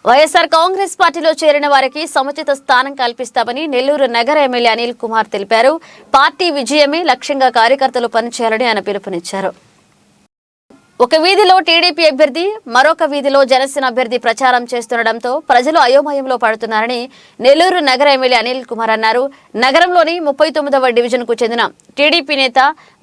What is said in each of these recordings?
వైఎస్ఆర్ కాంగ్రెస్ పార్టీలో చేరిన వారికి సముచిత స్థానం కల్పిస్తామని నెల్లూరు నగర ఎమ్మెల్యే అనిల్ కుమార్ తెలిపారు. పార్టీ విజయమే లక్ష్యంగా కార్యకర్తలు పనిచేయాలని ఆయన పిలుపునిచ్చారు. ఒక వీధిలో టీడీపీ అభ్యర్థి, మరొక వీధిలో జనసేన అభ్యర్థి ప్రచారం చేస్తుండటంతో ప్రజలు అయోమయంలో పడుతున్నారని నెల్లూరు నగర ఎమ్మెల్యే అనిల్ కుమార్ అన్నారు. నగరంలోని 39వ డివిజన్ కు చెందిన టీడీపీ నేత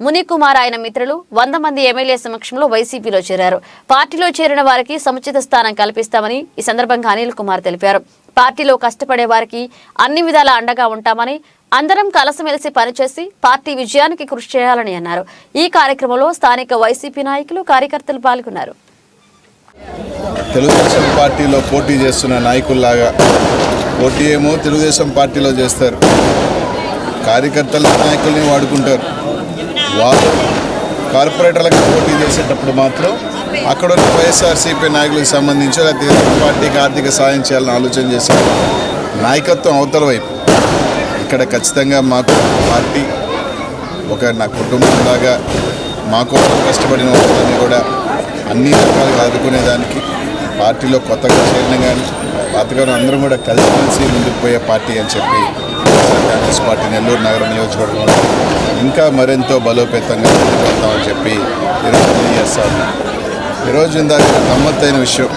మునికుమార్ ఆయన మిత్రులు 100 మంది ఎమ్మెల్యే సమక్షంలో వైసీపీలో చేరారు. పార్టీలో చేరిన వారికి సముచిత స్థానం కల్పిస్తామని ఈ సందర్భంగా అనిల్ కుమార్ తెలిపారు. పార్టీలో కష్టపడే వారికి అన్ని విధాలా అండగా ఉంటామని, అందరం కలిసిమెలిసి పనిచేసి పార్టీ విజయానికి కృషి చేయాలని అన్నారు. ఈ కార్యక్రమంలో స్థానిక వైసీపీ నాయకులు, కార్యకర్తలు పాల్గొన్నారు. తెలుగుదేశం పార్టీలో పోటీ చేస్తున్న నాయకుల్లాగా పోటీ ఏమో తెలుగుదేశం పార్టీలో చేస్తారు, కార్యకర్తల నాయకుల్ని వాడుకుంటారు. వాళ్ళు కార్పొరేటర్లకు పోటీ చేసేటప్పుడు మాత్రం అక్కడ ఉన్న వైఎస్ఆర్సీపీ నాయకులకు సంబంధించి తెలుగుదేశం పార్టీకి ఆర్థిక సాయం చేయాలని ఆలోచన చేశారు. నాయకత్వం అవతల వైపు. ఇక్కడ ఖచ్చితంగా మాకు పార్టీ నా కుటుంబంలాగా మా కోసం కష్టపడిన వాళ్ళని కూడా అన్ని రకాలుగా ఆదుకునేదానికి పార్టీలో కొత్తగా చేరిన కానీ పాతగాను అందరం కూడా కలిసి ముందుకు పోయే పార్టీ అని చెప్పి కాంగ్రెస్ పార్టీ నెల్లూరు నగర నియోజకవర్గంలో ఇంకా మరెంతో బలోపేతంగా ముందుకు వెళ్తామని చెప్పి ఈరోజు తెలియజేస్తాను. ఈరోజు ఇందాక గమ్మత్తైన విషయం,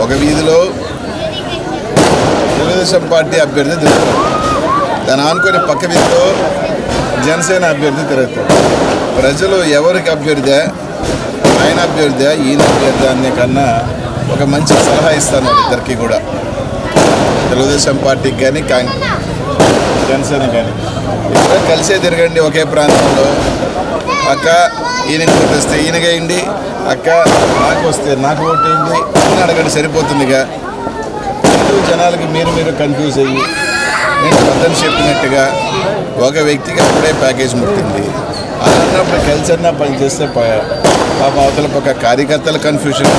ఒక వీధిలో తెలుగుదేశం పార్టీ అభ్యర్థి తిరుగుతారు, దాన్ని ఆనుకొని పక్క వీధిలో జనసేన అభ్యర్థి తిరుగుతారు. ప్రజలు ఎవరికి అభ్యర్థి, ఆయన అభ్యర్థి ఈయన అభ్యర్థి అనే కన్నా ఒక మంచి సలహా ఇస్తాను ఇద్దరికి కూడా, తెలుగుదేశం పార్టీకి కానీ జనసేన కానీ. ఇద్దరు కలిసే తిరగండి ఒకే ప్రాంతంలో. అక్క ఈయనకి ఓటేస్తే ఈయనగేయండి, అక్క నాకు వస్తే నాకు ఓటేయండి అని అడగండి, సరిపోతుందిగా. జనాలకి మీరు కన్ఫ్యూజ్ అయ్యి నేను వద్దని చెప్పినట్టుగా ఒక వ్యక్తికి అప్పుడే ప్యాకేజ్ ముట్టింది. అలా అన్నప్పుడు కలిసి అన్నా పనిచేస్తే పాప అవతల పక్క కార్యకర్తల కన్ఫ్యూజన్,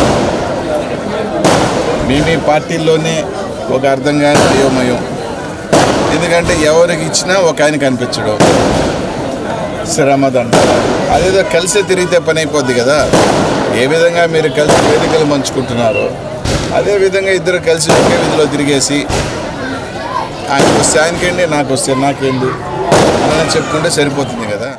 మీ పార్టీల్లోనే ఒక అర్థం కాని అయోమయం. ఎందుకంటే ఎవరికి ఇచ్చినా ఒక ఆయన కనిపించడం, శ్రమదంట. అదేదో కలిసే తిరిగితే పని అయిపోద్ది కదా. ఏ విధంగా మీరు కలిసి వేదికలు పంచుకుంటున్నారో అదేవిధంగా ఇద్దరు కలిసి ఒకే విధిలో తిరిగేసి ఆయనకు వస్తే ఆయనకేంటి, నాకు వస్తే నాకేంటి అని చెప్పుకుంటే సరిపోతుంది కదా.